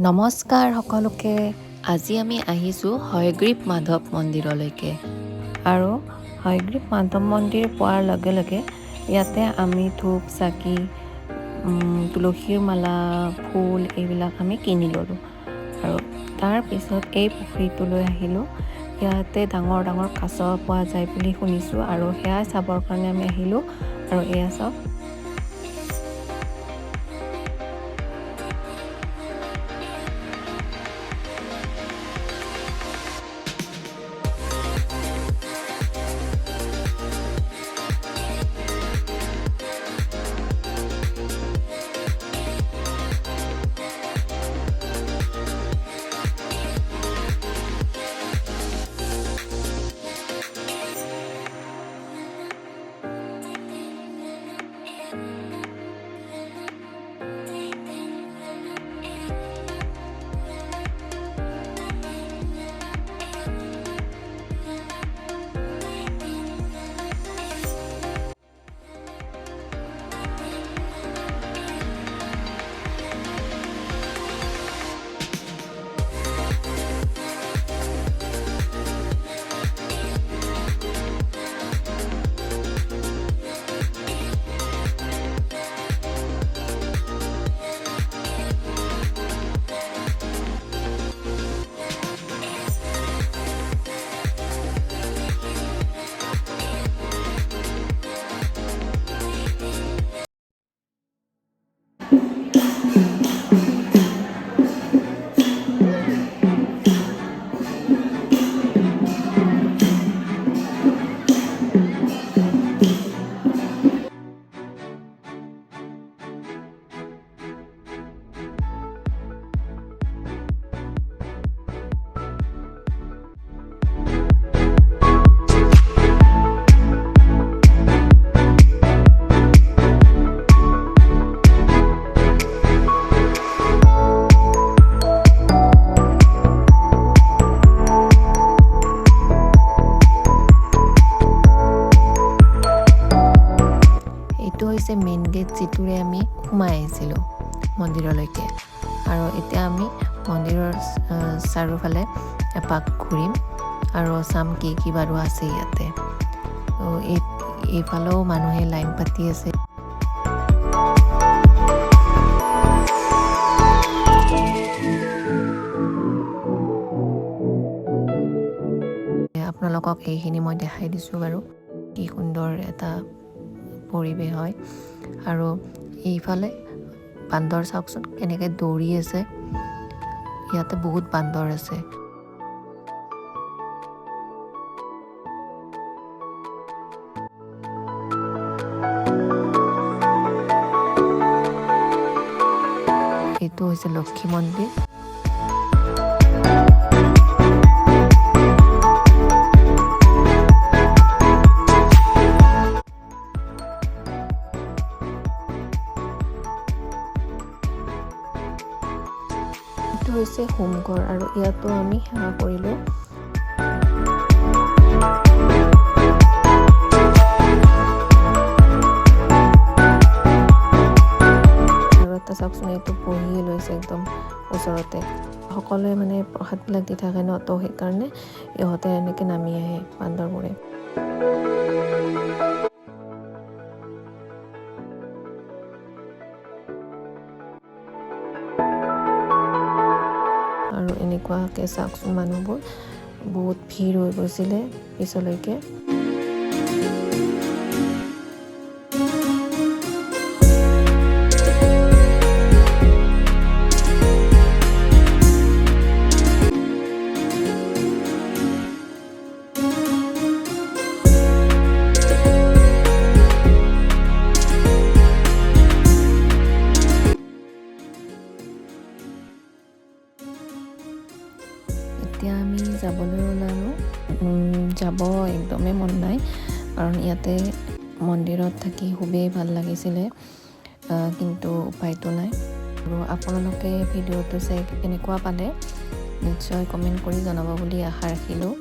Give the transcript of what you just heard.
নমস্কাৰ সকলোকে। আজি আমি আহিছোঁ হয়গ্ৰীৱ মাধৱ মন্দিৰলৈকে। আৰু হয়গ্ৰীৱ মাধৱ মন্দিৰ পোৱাৰ লগে লগে ইয়াতে আমি ধূপ চাকি তুলসীৰ মালা ফুল এইবিলাক আমি কিনি ল'লোঁ। আৰু তাৰপিছত এই পুখুৰীটোলৈ আহিলোঁ। ইয়াতে ডাঙৰ ডাঙৰ কাছ পোৱা যায় বুলি শুনিছোঁ আৰু সেয়া চাবৰ কাৰণে আমি আহিলোঁ। আৰু এয়া চাওক, এইটো হৈছে মেইন গেট, যিটোৰে আমি সোমাই আহিছিলোঁ মন্দিৰলৈকে। আৰু এতিয়া আমি মন্দিৰৰ চাৰিওফালে এপাক ঘূৰিম আৰু চাম কি কি বাৰু আছে ইয়াতে। এইফালেও মানুহে লাইন পাতি আছে। আপোনালোকক এইখিনি মই দেখাই দিছোঁ বাৰু, কি সুন্দৰ এটা পৰিৱেশ হয়। আৰু এইফালে বান্দৰ চাওকচোন কেনেকৈ দৌৰি আছে। ইয়াতে বহুত বান্দৰ আছে। এইটো হৈছে লক্ষী মন্দিৰ। এইটো হৈছে হোমঘৰ আৰু ইয়াতো আমি সেৱা কৰিলোঁ। আৰু এটা চাওকচোন, এইটো বহিয়ে লৈছে একদম ওচৰতে। সকলোৱে মানে প্ৰসাদবিলাক দি থাকে ন, তো সেইকাৰণে ইহঁতে এনেকৈ নামি আহে বান্দৰবোৰে। আৰু এনেকুৱাকৈ চাওকচোন, মানুহবোৰ বহুত ভিৰ হৈ গৈছিলে পিছলৈকে। এতিয়া আমি যাবলৈ ওলালোঁ। যাব একদমেই মন নাই, কাৰণ ইয়াতে মন্দিৰত থাকি খুবেই ভাল লাগিছিলে, কিন্তু উপায়টো নাই। আৰু আপোনালোকে ভিডিঅ'টো চাই কেনেকুৱা পালে নিশ্চয় কমেণ্ট কৰি জনাব বুলি আশা ৰাখিলোঁ।